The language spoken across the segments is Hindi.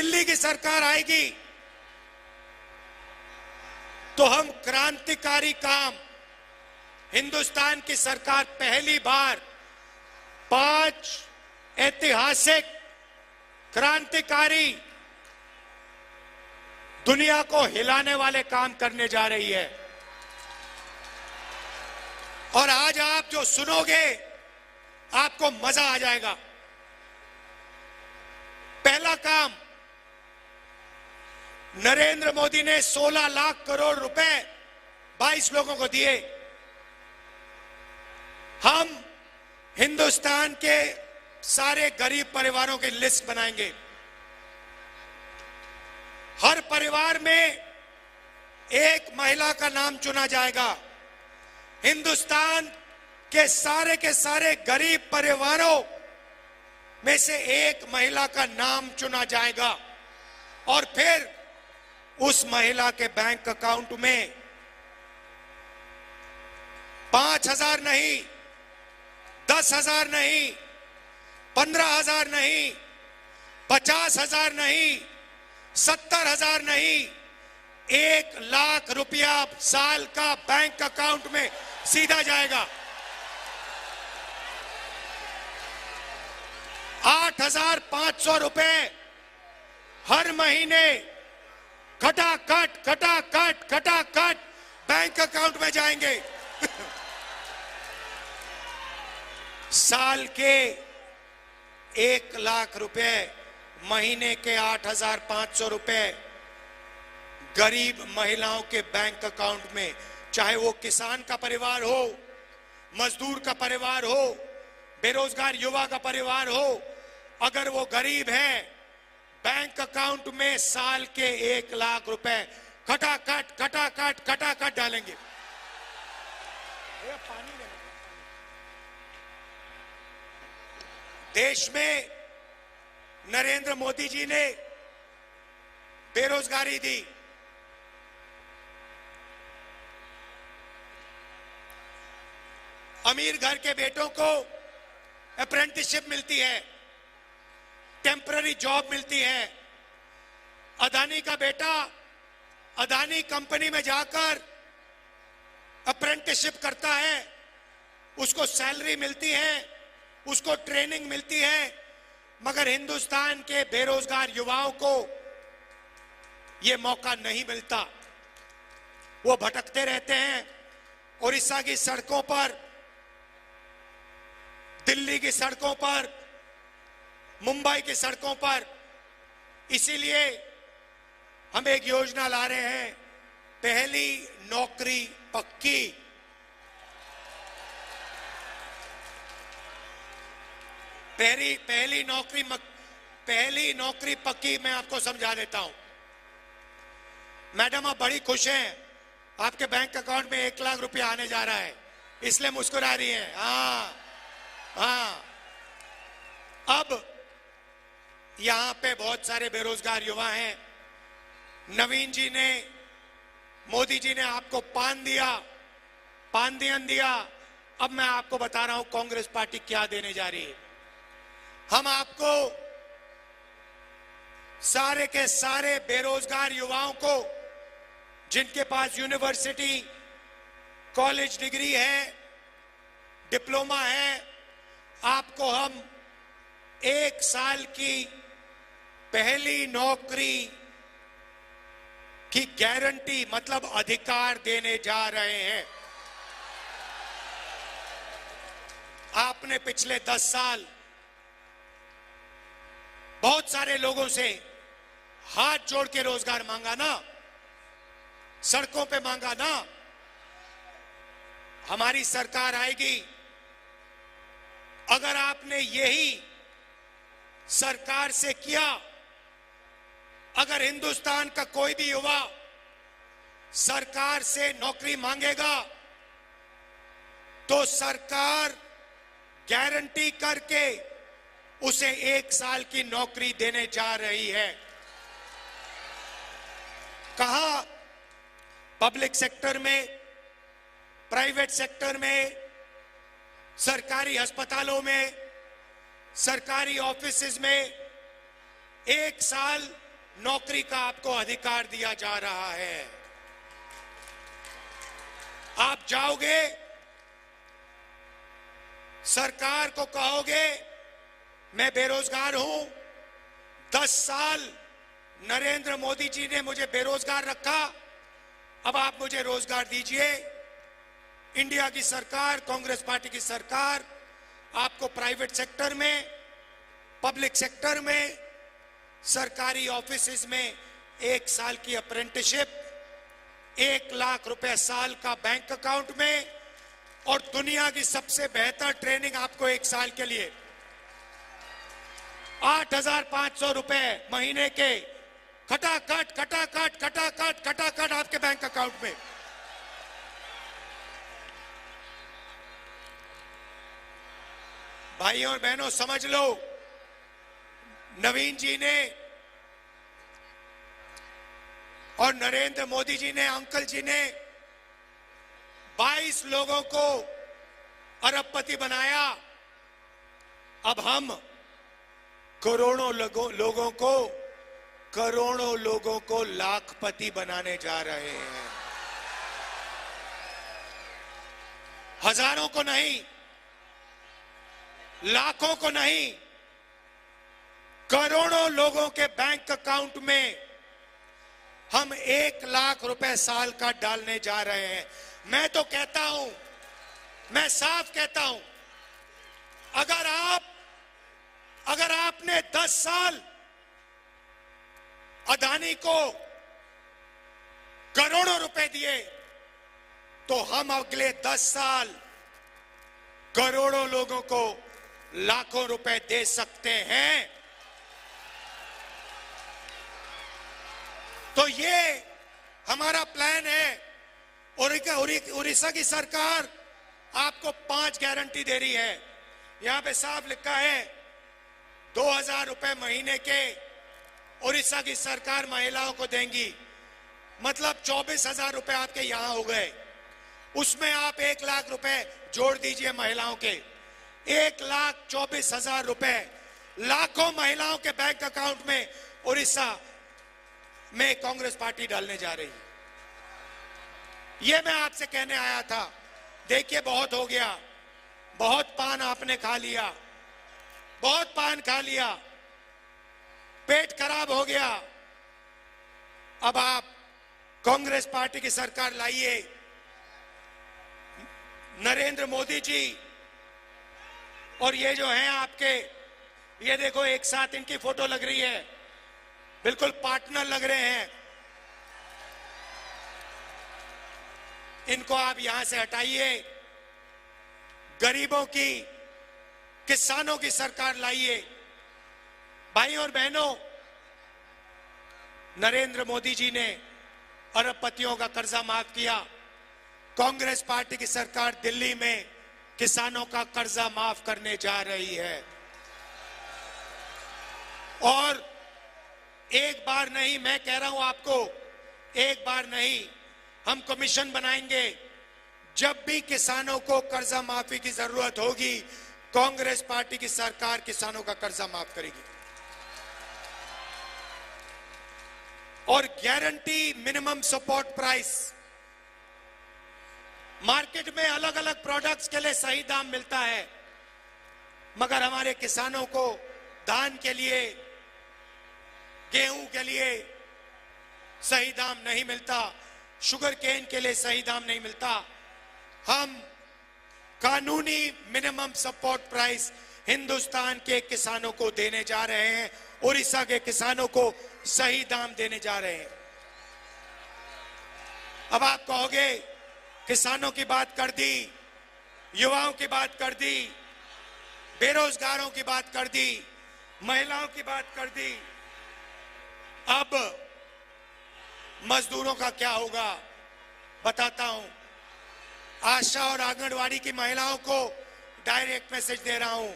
दिल्ली की सरकार आएगी तो हम क्रांतिकारी काम, हिंदुस्तान की सरकार पहली बार 5 ऐतिहासिक क्रांतिकारी, दुनिया को हिलाने वाले काम करने जा रही है। और आज आप जो सुनोगे आपको मजा आ जाएगा। पहला काम, नरेंद्र मोदी ने 16 लाख करोड़ रुपए 22 लोगों को दिए। हम हिंदुस्तान के सारे गरीब परिवारों की लिस्ट बनाएंगे। हर परिवार में एक महिला का नाम चुना जाएगा। हिंदुस्तान के सारे गरीब परिवारों में से एक महिला का नाम चुना जाएगा और फिर उस महिला के बैंक अकाउंट में 5,000 नहीं, 10,000 नहीं, 15,000 नहीं, 50,000 नहीं, 70,000 नहीं, 1 लाख रुपया साल का बैंक अकाउंट में सीधा जाएगा। 8,500 रुपए हर महीने खटाखट बैंक अकाउंट में जाएंगे। साल के 1 लाख रुपए, महीने के 8,500 रुपए गरीब महिलाओं के बैंक अकाउंट में, चाहे वो किसान का परिवार हो, मजदूर का परिवार हो, बेरोजगार युवा का परिवार हो, अगर वो गरीब है, बैंक अकाउंट में साल के 1 लाख रुपए खटाखट डालेंगे। देश में नरेंद्र मोदी जी ने बेरोजगारी दी। अमीर घर के बेटों को अप्रेंटिसशिप मिलती है, टेम्पररी जॉब मिलती है। अदानी का बेटा अदानी कंपनी में जाकर अप्रेंटिसशिप करता है, उसको सैलरी मिलती है, उसको ट्रेनिंग मिलती है। मगर हिंदुस्तान के बेरोजगार युवाओं को यह मौका नहीं मिलता। वो भटकते रहते हैं उड़ीसा की सड़कों पर, दिल्ली की सड़कों पर, मुंबई की सड़कों पर। इसीलिए हम एक योजना ला रहे हैं, पहली नौकरी पक्की। पहली नौकरी पक्की मैं आपको समझा देता हूं। मैडम आप बड़ी खुश हैं, आपके बैंक अकाउंट में 1 लाख रुपया आने जा रहा है, इसलिए मुस्कुरा रही हैं। हाँ, अब यहां पे बहुत सारे बेरोजगार युवा हैं। नवीन जी ने, मोदी जी ने आपको पानदियन दिया। अब मैं आपको बता रहा हूं कांग्रेस पार्टी क्या देने जा रही है। हम आपको सारे के सारे बेरोजगार युवाओं को, जिनके पास यूनिवर्सिटी, कॉलेज डिग्री है, डिप्लोमा है, आपको हम 1 साल की पहली नौकरी की गारंटी, मतलब अधिकार देने जा रहे हैं। आपने पिछले 10 साल बहुत सारे लोगों से हाथ जोड़ के रोजगार मांगा ना, सड़कों पे मांगा ना। हमारी सरकार आएगी, अगर आपने यही सरकार से किया, अगर हिंदुस्तान का कोई भी युवा सरकार से नौकरी मांगेगा तो सरकार गारंटी करके उसे 1 साल की नौकरी देने जा रही है। कहा पब्लिक सेक्टर में, प्राइवेट सेक्टर में, सरकारी अस्पतालों में, सरकारी ऑफिसेज में 1 साल नौकरी का आपको अधिकार दिया जा रहा है। आप जाओगे, सरकार को कहोगे मैं बेरोजगार हूं, 10 साल नरेंद्र मोदी जी ने मुझे बेरोजगार रखा, अब आप मुझे रोजगार दीजिए। इंडिया की सरकार, कांग्रेस पार्टी की सरकार आपको प्राइवेट सेक्टर में, पब्लिक सेक्टर में, सरकारी ऑफिसेज में 1 साल की अप्रेंटिसशिप, 1 लाख रुपए साल का बैंक अकाउंट में, और दुनिया की सबसे बेहतर ट्रेनिंग आपको 1 साल के लिए 8,500 रुपए महीने के खटाखट खटाखट खटाखट खटाखट आपके बैंक अकाउंट में। भाइयों और बहनों, समझ लो, नवीन जी ने और नरेंद्र मोदी जी ने, अंकल जी ने 22 लोगों को अरबपति बनाया। अब हम करोड़ों लोगों को लाखपति बनाने जा रहे हैं। हजारों को नहीं, लाखों को नहीं, करोड़ों लोगों के बैंक अकाउंट में हम 1 लाख रुपए साल का डालने जा रहे हैं। मैं तो कहता हूं, मैं साफ कहता हूं, अगर आपने 10 साल अदानी को करोड़ों रुपए दिए, तो हम अगले 10 साल करोड़ों लोगों को लाखों रुपए दे सकते हैं। तो ये हमारा प्लान है। उड़ीसा की सरकार आपको 5 गारंटी दे रही है। यहां पे साफ लिखा है 2,000 रुपए महीने के उड़ीसा की सरकार महिलाओं को देंगी, मतलब 24,000 रुपए आपके यहां हो गए। उसमें आप 1 लाख रुपए जोड़ दीजिए महिलाओं के, 1,24,000 रुपए लाखों महिलाओं के बैंक अकाउंट में उड़ीसा में कांग्रेस पार्टी डालने जा रही है। ये मैं आपसे कहने आया था। देखिए, बहुत हो गया, बहुत पान आपने खा लिया, बहुत पान खा लिया, पेट खराब हो गया। अब आप कांग्रेस पार्टी की सरकार लाइए। नरेंद्र मोदी जी और ये जो हैं आपके, ये देखो एक साथ इनकी फोटो लग रही है, बिल्कुल पार्टनर लग रहे हैं। इनको आप यहां से हटाइए, गरीबों की, किसानों की सरकार लाइए। भाइयों और बहनों, नरेंद्र मोदी जी ने अरबपतियों का कर्जा माफ किया। कांग्रेस पार्टी की सरकार दिल्ली में किसानों का कर्जा माफ करने जा रही है। और एक बार नहीं, मैं कह रहा हूं आपको, एक बार नहीं, हम कमीशन बनाएंगे। जब भी किसानों को कर्जा माफी की जरूरत होगी, कांग्रेस पार्टी की सरकार किसानों का कर्जा माफ करेगी। और guarantee minimum support price, market में अलग अलग प्रोडक्ट्स के लिए सही दाम मिलता है, मगर हमारे किसानों को धान के लिए, गेहूं के लिए सही दाम नहीं मिलता, शुगर केन के लिए सही दाम नहीं मिलता। हम कानूनी मिनिमम सपोर्ट प्राइस हिंदुस्तान के किसानों को देने जा रहे हैं, उड़ीसा के किसानों को सही दाम देने जा रहे हैं। अब आप कहोगे किसानों की बात कर दी, युवाओं की बात कर दी, बेरोजगारों की बात कर दी, महिलाओं की बात कर दी, अब मजदूरों का क्या होगा बताता हूं। आशा और आंगनवाड़ी की महिलाओं को डायरेक्ट मैसेज दे रहा हूं,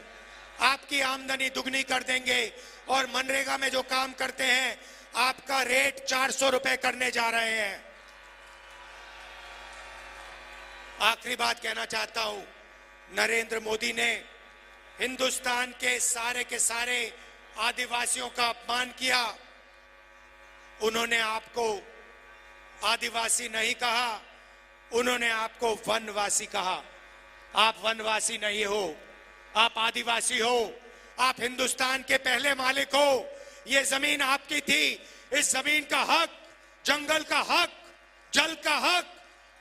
आपकी आमदनी दुगनी कर देंगे और मनरेगा में जो काम करते हैं आपका रेट 400 रुपए करने जा रहे हैं। आखिरी बात कहना चाहता हूं, नरेंद्र मोदी ने हिंदुस्तान के सारे आदिवासियों का अपमान किया, उन्होंने आपको आदिवासी नहीं कहा, उन्होंने आपको वनवासी कहा। आप वनवासी नहीं हो, आप आदिवासी हो। आप हिंदुस्तान के पहले मालिक हो। ये जमीन आपकी थी। इस जमीन का हक, जंगल का हक, जल का हक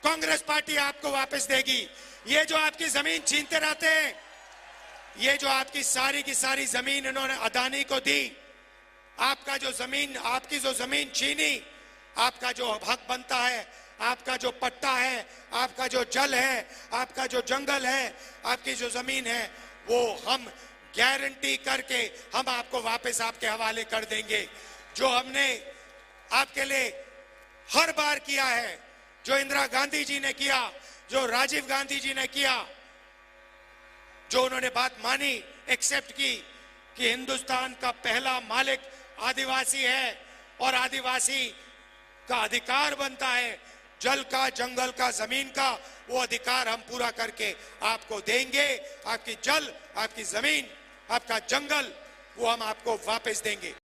कांग्रेस पार्टी आपको वापस देगी। ये जो आपकी जमीन छीनते रहते हैं, ये जो आपकी सारी की सारी जमीन इन्होंने अदानी को दी, आपका जो जमीन, आपकी जो जमीन छीनी, आपका जो हक बनता है, आपका जो पट्टा है, आपका जो जल है, आपका जो जंगल है, आपकी जो जमीन है, वो हम गारंटी करके हम आपको वापस आपके हवाले कर देंगे। जो हमने आपके लिए हर बार किया है, जो इंदिरा गांधी जी ने किया, जो राजीव गांधी जी ने किया, जो उन्होंने बात मानी, एक्सेप्ट की कि हिंदुस्तान का पहला मालिक आदिवासी है और आदिवासी का अधिकार बनता है जल का, जंगल का, जमीन का, वो अधिकार हम पूरा करके आपको देंगे। आपकी जल, आपकी जमीन, आपका जंगल, वो हम आपको वापस देंगे।